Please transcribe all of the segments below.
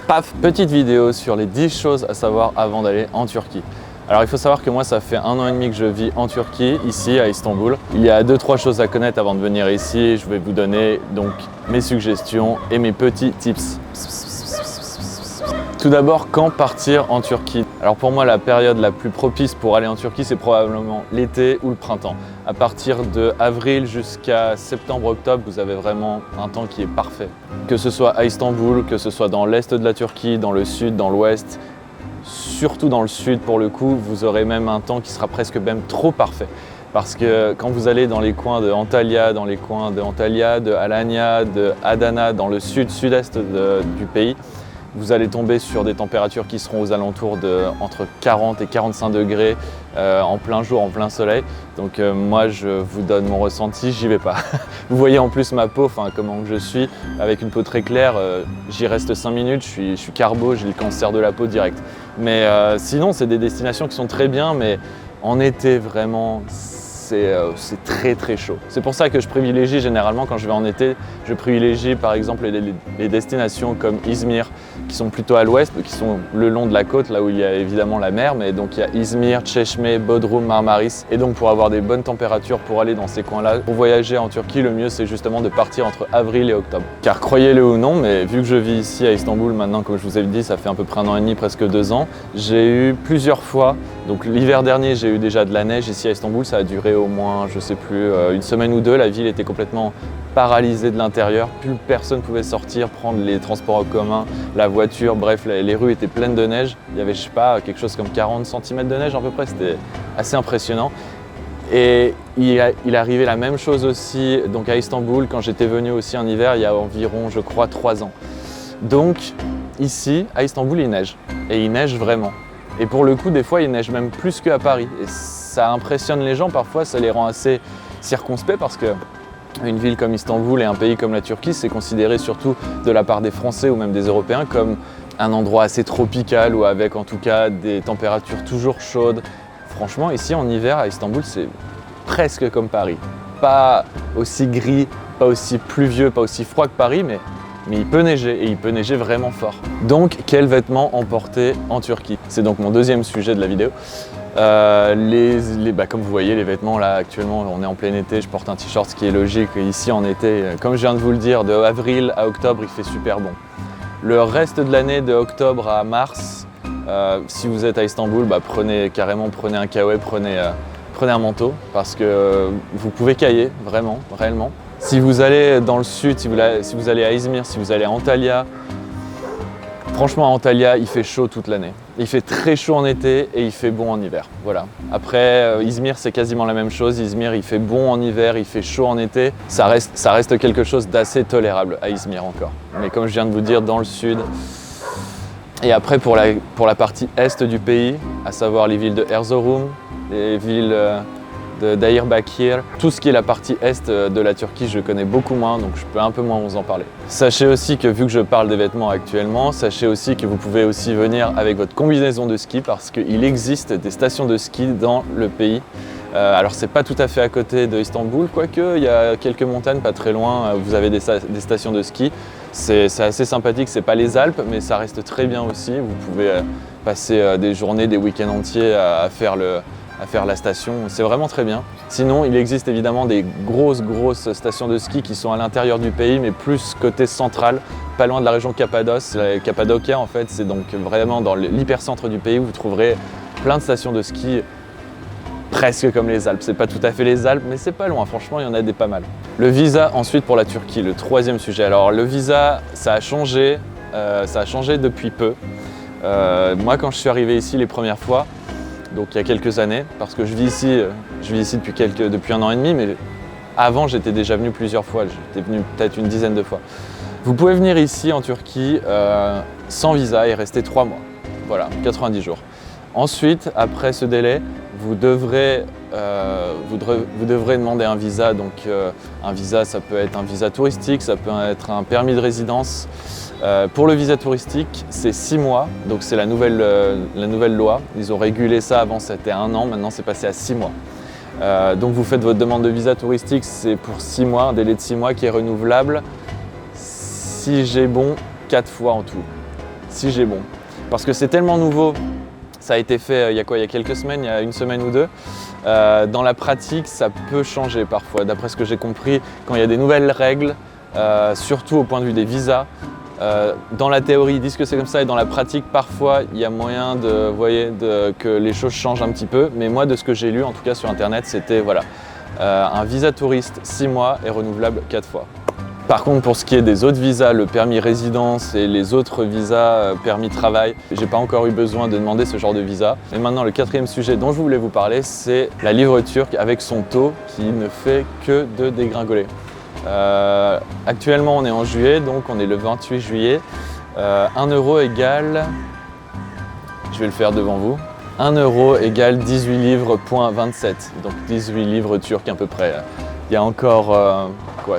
Paf, petite vidéo sur les 10 choses à savoir avant d'aller en Turquie. Alors il faut savoir que moi ça fait 1 an et demi que je vis en Turquie, ici à Istanbul. Il y a 2-3 choses à connaître avant de venir ici. Je vais vous donner donc mes suggestions et mes petits tips. Tout d'abord, quand partir en Turquie? Alors pour moi, la période la plus propice pour aller en Turquie, c'est probablement l'été ou le printemps. À partir de avril jusqu'à septembre-octobre, vous avez vraiment un temps qui est parfait. Que ce soit à Istanbul, que ce soit dans l'est de la Turquie, dans le sud, dans l'ouest, surtout dans le sud pour le coup, vous aurez même un temps qui sera presque même trop parfait. Parce que quand vous allez dans les coins de Antalya, de Alanya, de Adana, dans le sud-sud-est du pays, vous allez tomber sur des températures qui seront aux alentours de entre 40 et 45 degrés en plein jour, en plein soleil. Donc moi je vous donne mon ressenti, j'y vais pas. Vous voyez en plus ma peau, comment je suis, avec une peau très claire, j'y reste 5 minutes, je suis carbo, j'ai le cancer de la peau direct. Mais sinon c'est des destinations qui sont très bien, mais en été vraiment c'est très très chaud. C'est pour ça que je privilégie généralement quand je vais en été, je privilégie par exemple les destinations comme Izmir qui sont plutôt à l'ouest, qui sont le long de la côte, là où il y a évidemment la mer, mais donc il y a Izmir, Çeşme, Bodrum, Marmaris. Et donc pour avoir des bonnes températures pour aller dans ces coins-là, pour voyager en Turquie, le mieux c'est justement de partir entre avril et octobre. Car croyez-le ou non, mais vu que je vis ici à Istanbul maintenant, comme je vous ai dit, ça fait à peu près 1 an et demi, presque 2 ans, j'ai eu plusieurs fois, donc l'hiver dernier j'ai eu déjà de la neige ici à Istanbul, ça a duré au moins, je sais plus, 1 semaine ou 2, la ville était complètement paralysée de l'intérieur, plus personne pouvait sortir, prendre les transports en commun, la voiture, bref, les rues étaient pleines de neige. Il y avait, je sais pas, quelque chose comme 40 cm de neige à peu près, c'était assez impressionnant. Et il arrivait la même chose aussi donc à Istanbul quand j'étais venu aussi en hiver il y a environ, je crois, 3 ans. Donc ici, à Istanbul, il neige. Et il neige vraiment. Et pour le coup, des fois, il neige même plus qu'à Paris. Et ça impressionne les gens, parfois, ça les rend assez circonspects parce que une ville comme Istanbul et un pays comme la Turquie, c'est considéré surtout de la part des Français ou même des Européens comme un endroit assez tropical ou avec en tout cas des températures toujours chaudes. Franchement, ici en hiver à Istanbul, c'est presque comme Paris. Pas aussi gris, pas aussi pluvieux, pas aussi froid que Paris, mais il peut neiger et il peut neiger vraiment fort. Donc, quels vêtements emporter en Turquie? C'est donc mon deuxième sujet de la vidéo. Comme vous voyez, les vêtements, là actuellement on est en plein été, je porte un t-shirt, ce qui est logique. Ici en été, comme je viens de vous le dire, de avril à octobre, il fait super bon. Le reste de l'année, de octobre à mars, si vous êtes à Istanbul, prenez un kawaii, prenez un manteau, parce que vous pouvez cailler, vraiment, réellement. Si vous allez dans le sud, si vous allez à Izmir, si vous allez à Antalya, franchement à Antalya, il fait chaud toute l'année. Il fait très chaud en été et il fait bon en hiver. Voilà. Après, Izmir, c'est quasiment la même chose. Izmir, il fait bon en hiver, il fait chaud en été. Ça reste quelque chose d'assez tolérable à Izmir encore. Mais comme je viens de vous dire, dans le sud. Et après, pour la partie est du pays, à savoir les villes de Erzurum, les villes de Diyarbakir, tout ce qui est la partie est de la Turquie, je connais beaucoup moins, donc je peux un peu moins vous en parler. Sachez aussi que vu que je parle des vêtements actuellement, sachez aussi que vous pouvez aussi venir avec votre combinaison de ski parce qu'il existe des stations de ski dans le pays. Alors c'est pas tout à fait à côté de Istanbul, quoique il y a quelques montagnes pas très loin, vous avez des stations de ski. C'est assez sympathique, c'est pas les Alpes, mais ça reste très bien aussi. Vous pouvez passer des journées, des week-ends entiers à faire la station, c'est vraiment très bien. Sinon, il existe évidemment des grosses stations de ski qui sont à l'intérieur du pays, mais plus côté central, pas loin de la région Cappadoce. La Cappadocia, en fait, c'est donc vraiment dans l'hypercentre du pays où vous trouverez plein de stations de ski presque comme les Alpes. C'est pas tout à fait les Alpes, mais c'est pas loin, franchement, il y en a des pas mal. Le visa, ensuite, pour la Turquie, le troisième sujet. Alors, le visa, ça a changé depuis peu. Moi, quand je suis arrivé ici les premières fois, donc il y a quelques années, parce que je vis ici depuis 1 an et demi, mais avant j'étais déjà venu plusieurs fois, j'étais venu peut-être une dizaine de fois. Vous pouvez venir ici en Turquie sans visa et rester 3 mois, voilà, 90 jours. Ensuite, après ce délai, vous devrez demander un visa, donc un visa ça peut être un visa touristique, ça peut être un permis de résidence. Pour le visa touristique, c'est 6 mois, donc c'est la nouvelle loi. Ils ont régulé ça, avant c'était 1 an, maintenant c'est passé à 6 mois. Donc vous faites votre demande de visa touristique, c'est pour 6 mois, un délai de 6 mois qui est renouvelable, si j'ai bon, 4 fois en tout. si j'ai bon. Parce que c'est tellement nouveau, ça a été fait il y a quelques semaines, il y a une semaine ou deux. Dans la pratique, ça peut changer parfois. D'après ce que j'ai compris, quand il y a des nouvelles règles, surtout au point de vue des visas, dans la théorie, ils disent que c'est comme ça et dans la pratique, parfois, il y a moyen que les choses changent un petit peu. Mais moi, de ce que j'ai lu, en tout cas sur Internet, c'était un visa touriste 6 mois et renouvelable 4 fois. Par contre, pour ce qui est des autres visas, le permis résidence et les autres visas permis travail, j'ai pas encore eu besoin de demander ce genre de visa. Et maintenant, le 4e sujet dont je voulais vous parler, c'est la livre turque avec son taux qui ne fait que de dégringoler. Actuellement, on est en juillet, donc on est le 28 juillet. 1 euro égale, je vais le faire devant vous, 1 euro égale 18 livres,27, donc 18 livres turcs à peu près. Il y a encore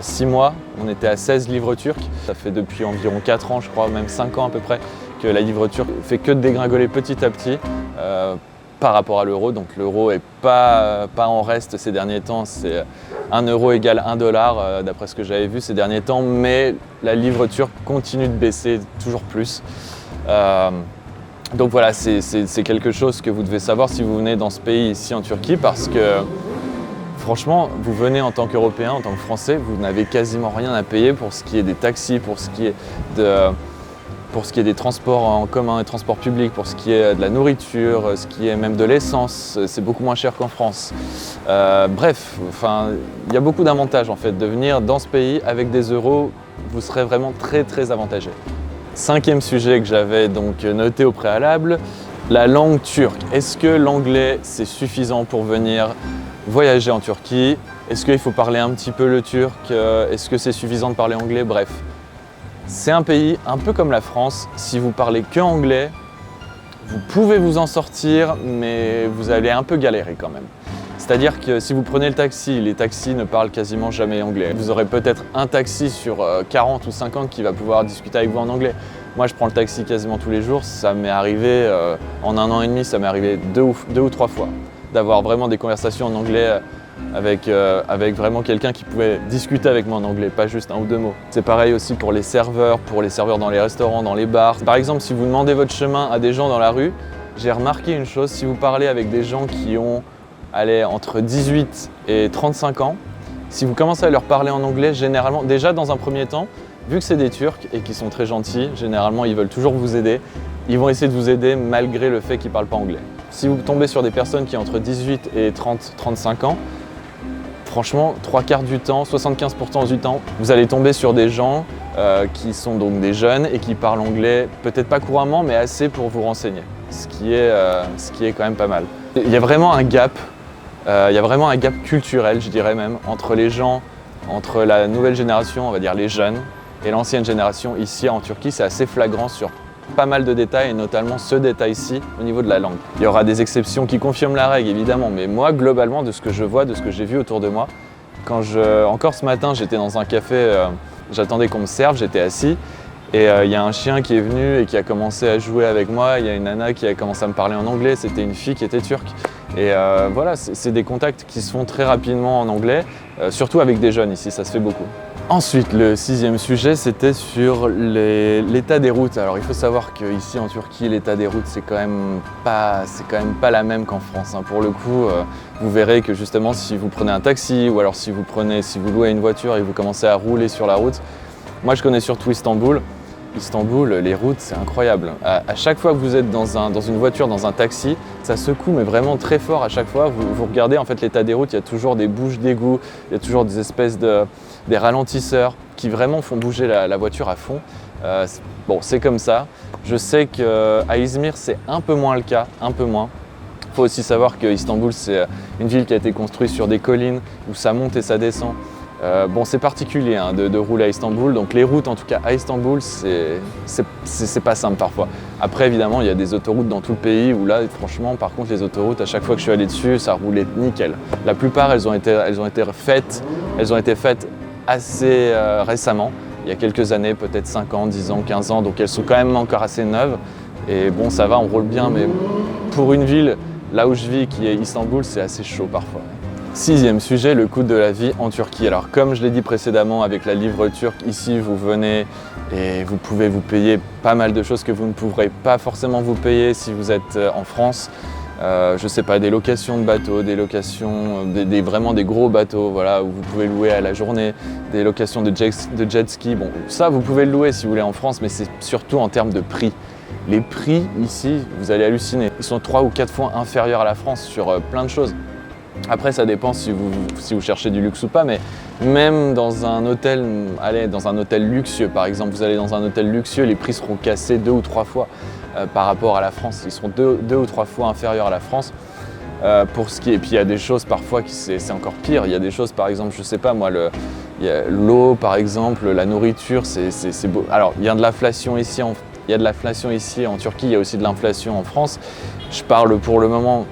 6 mois, on était à 16 livres turcs. Ça fait depuis environ 4 ans, je crois, même 5 ans à peu près, que la livre turque fait que de dégringoler petit à petit par rapport à l'euro. Donc l'euro n'est pas en reste ces derniers temps, c'est 1 euro égale 1 dollar d'après ce que j'avais vu ces derniers temps, mais la livre turque continue de baisser toujours plus. Donc voilà, c'est quelque chose que vous devez savoir si vous venez dans ce pays ici en Turquie parce que franchement, vous venez en tant qu'Européen, en tant que Français, vous n'avez quasiment rien à payer pour ce qui est des taxis, pour ce qui est des transports en commun et transports publics, pour ce qui est de la nourriture, ce qui est même de l'essence, c'est beaucoup moins cher qu'en France. Bref, il y a beaucoup d'avantages en fait de venir dans ce pays avec des euros, vous serez vraiment très très avantagé. 5e sujet que j'avais donc noté au préalable, la langue turque. Est-ce que l'anglais c'est suffisant pour venir voyager en Turquie? Est-ce qu'il faut parler un petit peu le turc? Est-ce que c'est suffisant de parler anglais? Bref, c'est un pays un peu comme la France. Si vous parlez que anglais, vous pouvez vous en sortir, mais vous allez un peu galérer quand même. C'est-à-dire que si vous prenez le taxi, les taxis ne parlent quasiment jamais anglais. Vous aurez peut-être un taxi sur 40 ou 50 qui va pouvoir discuter avec vous en anglais. Moi, je prends le taxi quasiment tous les jours. Ça m'est arrivé, en 1 an et demi, ça m'est arrivé 2 ou 3 fois d'avoir vraiment des conversations en anglais avec vraiment quelqu'un qui pouvait discuter avec moi en anglais, pas juste 1 ou 2 mots. C'est pareil aussi pour les serveurs dans les restaurants, dans les bars. Par exemple, si vous demandez votre chemin à des gens dans la rue, j'ai remarqué une chose, si vous parlez avec des gens qui ont entre 18 et 35 ans, si vous commencez à leur parler en anglais, généralement, déjà dans un premier temps, vu que c'est des Turcs et qu'ils sont très gentils, généralement ils veulent toujours vous aider, ils vont essayer de vous aider malgré le fait qu'ils ne parlent pas anglais. Si vous tombez sur des personnes qui ont entre 18 et 35 ans, franchement, 3/4 du temps, 75% du temps, vous allez tomber sur des gens qui sont donc des jeunes et qui parlent anglais, peut-être pas couramment, mais assez pour vous renseigner, ce qui est quand même pas mal. Il y a vraiment un gap, culturel, je dirais même, entre les gens, entre la nouvelle génération, on va dire les jeunes, et l'ancienne génération ici en Turquie. C'est assez flagrant sur pas mal de détails, et notamment ce détail-ci au niveau de la langue. Il y aura des exceptions qui confirment la règle, évidemment, mais moi, globalement, de ce que je vois, de ce que j'ai vu autour de moi, encore ce matin, j'étais dans un café, j'attendais qu'on me serve, j'étais assis, et il y a un chien qui est venu et qui a commencé à jouer avec moi, il y a une nana qui a commencé à me parler en anglais, c'était une fille qui était turque. Et voilà, c'est des contacts qui se font très rapidement en anglais, surtout avec des jeunes ici, ça se fait beaucoup. Ensuite, le 6e sujet, c'était sur l'état des routes. Alors, il faut savoir qu'ici en Turquie, l'état des routes, c'est quand même pas la même qu'en France. Pour le coup, vous verrez que justement, si vous prenez un taxi ou alors si vous louez une voiture et vous commencez à rouler sur la route, moi, je connais surtout Istanbul. Istanbul, les routes, c'est incroyable. À chaque fois que vous êtes dans une voiture, dans un taxi, ça secoue, mais vraiment très fort à chaque fois. Vous regardez en fait l'état des routes, il y a toujours des bouches d'égout, il y a toujours des espèces des ralentisseurs qui vraiment font bouger la voiture à fond. Bon, c'est comme ça. Je sais qu'à Izmir, c'est un peu moins le cas, un peu moins. Il faut aussi savoir que Istanbul, c'est une ville qui a été construite sur des collines où ça monte et ça descend. Bon, c'est particulier de rouler à Istanbul, donc les routes en tout cas à Istanbul, c'est pas simple parfois. Après évidemment il y a des autoroutes dans tout le pays où là franchement par contre les autoroutes à chaque fois que je suis allé dessus ça roulait nickel. La plupart elles ont été faites assez récemment, il y a quelques années, peut-être 5 ans, 10 ans, 15 ans, donc elles sont quand même encore assez neuves et bon ça va, on roule bien mais pour une ville là où je vis qui est Istanbul c'est assez chaud parfois. 6e sujet, le coût de la vie en Turquie. Alors comme je l'ai dit précédemment avec la livre turque, ici vous venez et vous pouvez vous payer pas mal de choses que vous ne pourrez pas forcément vous payer si vous êtes en France. Je sais pas, des locations de bateaux, des locations, vraiment des gros bateaux, voilà, où vous pouvez louer à la journée, des locations de jet ski. Bon, ça vous pouvez le louer si vous voulez en France, mais c'est surtout en termes de prix. Les prix ici, vous allez halluciner. Ils sont 3 ou 4 fois inférieurs à la France sur plein de choses. Après, ça dépend si vous cherchez du luxe ou pas, mais même dans un hôtel, dans un hôtel luxueux par exemple, vous allez dans un hôtel luxueux, les prix seront cassés 2 ou 3 fois par rapport à la France. Ils seront 2 ou 3 fois inférieurs à la France. Pour ce qui est, et puis il y a des choses parfois qui c'est encore pire. Il y a des choses, par exemple, je sais pas moi, l'eau par exemple, la nourriture, c'est beau. Alors il y a de l'inflation ici, il y a de l'inflation ici en Turquie, il y a aussi de l'inflation en France. Je parle pour le moment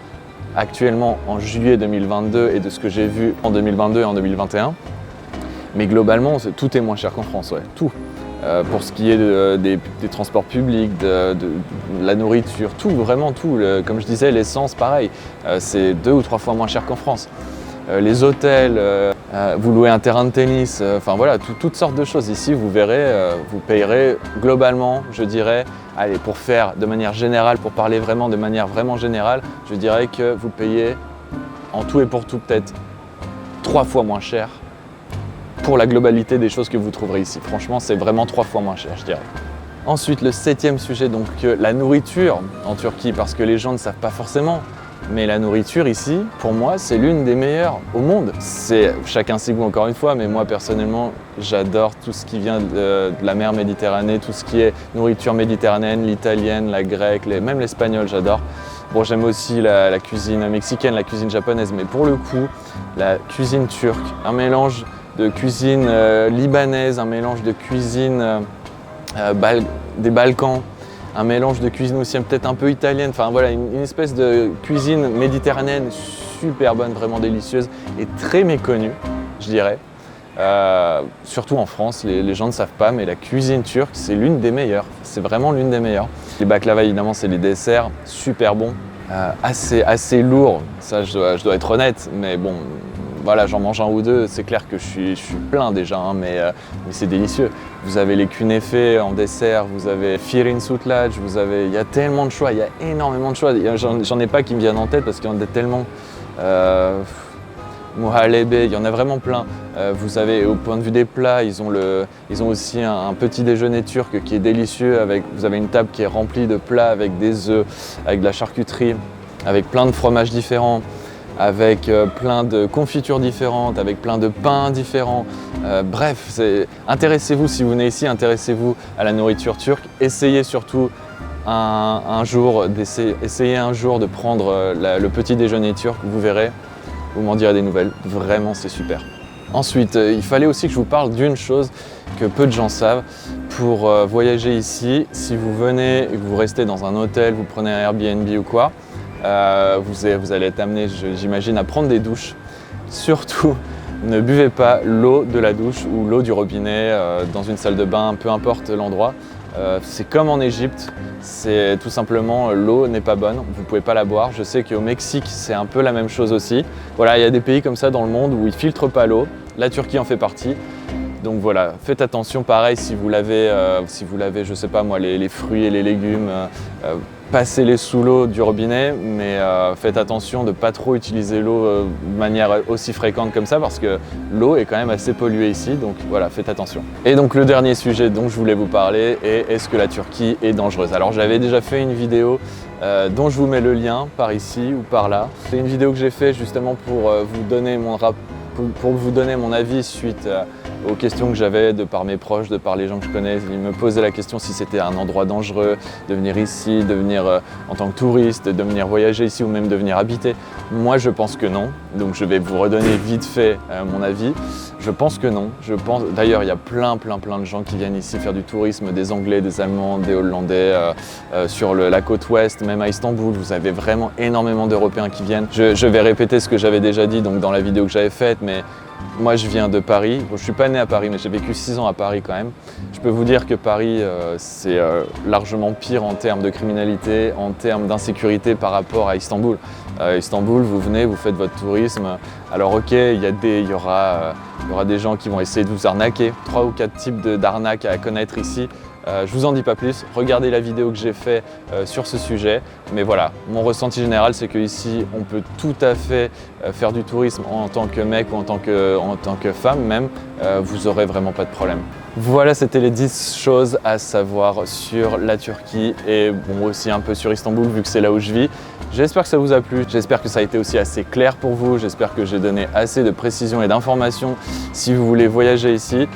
actuellement en juillet 2022 et de ce que j'ai vu en 2022 et en 2021. Mais globalement, tout est moins cher qu'en France, ouais, tout. Pour ce qui est des transports publics, de la nourriture, tout, vraiment tout. Comme je disais, l'essence, pareil, c'est 2 ou 3 fois moins cher qu'en France. Les hôtels, vous louez un terrain de tennis, enfin voilà, toutes sortes de choses. Ici, vous verrez, vous payerez globalement, je dirais, allez, pour faire de manière générale, pour parler vraiment de manière vraiment générale, je dirais que vous payez en tout et pour tout peut-être 3 fois moins cher pour la globalité des choses que vous trouverez ici. Franchement, c'est vraiment 3 fois moins cher, je dirais. Ensuite, le 7e sujet, donc la nourriture en Turquie, parce que les gens ne savent pas forcément. Mais la nourriture ici, pour moi, c'est l'une des meilleures au monde. C'est chacun ses goûts encore une fois, mais moi personnellement, j'adore tout ce qui vient de la mer Méditerranée, tout ce qui est nourriture méditerranéenne, l'italienne, la grecque, même l'espagnol, j'adore. Bon, j'aime aussi la cuisine mexicaine, la cuisine japonaise, mais pour le coup, la cuisine turque, un mélange de cuisine libanaise, un mélange de cuisine des Balkans, un mélange de cuisine aussi peut-être un peu italienne, enfin voilà, une espèce de cuisine méditerranéenne super bonne, vraiment délicieuse et très méconnue, je dirais. Surtout en France, les gens ne savent pas, mais la cuisine turque, c'est l'une des meilleures, c'est vraiment l'une des meilleures. Les baklava, évidemment, c'est les desserts, super bons, assez lourds, ça je dois être honnête, mais bon, voilà, j'en mange un ou deux, c'est clair que je suis plein déjà, hein, mais c'est délicieux. Vous avez les kunefés en dessert, vous avez firin sütlaç, il y a tellement de choix, il y a énormément de choix. J'en ai pas qui me viennent en tête parce qu'il y en a tellement. Muhalebe, il y en a vraiment plein. Vous avez, au point de vue des plats, ils ont aussi un petit déjeuner turc qui est délicieux. Vous avez une table qui est remplie de plats avec des œufs, avec de la charcuterie, avec plein de fromages différents, avec plein de confitures différentes, avec plein de pains différents. Bref, intéressez-vous, si vous venez ici, intéressez-vous à la nourriture turque. Essayez surtout essayez un jour de prendre le petit déjeuner turc, vous verrez, vous m'en direz des nouvelles. Vraiment, c'est super. Ensuite, il fallait aussi que je vous parle d'une chose que peu de gens savent. Pour voyager ici, si vous venez et que vous restez dans un hôtel, vous prenez un Airbnb ou quoi, vous allez être amené, j'imagine, à prendre des douches. Surtout, ne buvez pas l'eau de la douche ou l'eau du robinet dans une salle de bain, peu importe l'endroit. C'est comme en Égypte, c'est tout simplement l'eau n'est pas bonne, vous ne pouvez pas la boire. Je sais qu'au Mexique, c'est un peu la même chose aussi. Voilà, il y a des pays comme ça dans le monde où ils ne filtrent pas l'eau. La Turquie en fait partie. Donc voilà, faites attention, pareil, si vous lavez, je sais pas moi, les fruits et les légumes, passez-les sous l'eau du robinet, mais faites attention de ne pas trop utiliser l'eau de manière aussi fréquente comme ça, parce que l'eau est quand même assez polluée ici, donc voilà, faites attention. Et donc le dernier sujet dont je voulais vous parler est: est-ce que la Turquie est dangereuse? Alors j'avais déjà fait une vidéo dont je vous mets le lien par ici ou par là. C'est une vidéo que j'ai fait justement pour vous donner mon avis suite aux questions que j'avais de par mes proches, de par les gens que je connais. Ils me posaient la question si c'était un endroit dangereux de venir ici, de venir en tant que touriste, de venir voyager ici ou même de venir habiter. Moi, je pense que non. Donc, je vais vous redonner vite fait mon avis. Je pense que non. D'ailleurs, il y a plein de gens qui viennent ici faire du tourisme, des Anglais, des Allemands, des Hollandais, sur la côte ouest, même à Istanbul. Vous avez vraiment énormément d'Européens qui viennent. Je vais répéter ce que j'avais déjà dit donc, dans la vidéo que j'avais faite, mais moi, je viens de Paris. Bon, je ne suis pas né à Paris, mais j'ai vécu 6 ans à Paris quand même. Je peux vous dire que Paris, c'est largement pire en termes de criminalité, en termes d'insécurité par rapport à Istanbul. Istanbul, vous venez, vous faites votre tourisme. Alors ok, il y aura des gens qui vont essayer de vous arnaquer. 3 ou 4 types d'arnaques à connaître ici. Je vous en dis pas plus, regardez la vidéo que j'ai faite sur ce sujet. Mais voilà, mon ressenti général, c'est qu'ici, on peut tout à fait faire du tourisme en tant que mec ou en tant que femme même. Vous aurez vraiment pas de problème. Voilà, c'était les 10 choses à savoir sur la Turquie et bon, aussi un peu sur Istanbul vu que c'est là où je vis. J'espère que ça vous a plu, j'espère que ça a été aussi assez clair pour vous, j'espère que j'ai donné assez de précision et d'informations si vous voulez voyager ici.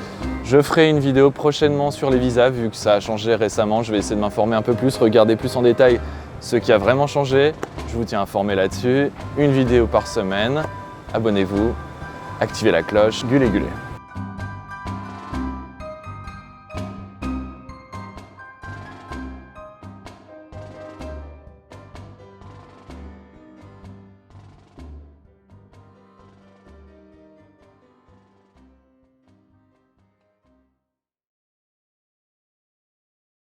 Je ferai une vidéo prochainement sur les visas vu que ça a changé récemment. Je vais essayer de m'informer un peu plus, regarder plus en détail ce qui a vraiment changé. Je vous tiens informé là-dessus. Une vidéo par semaine. Abonnez-vous, activez la cloche, gulé gulé.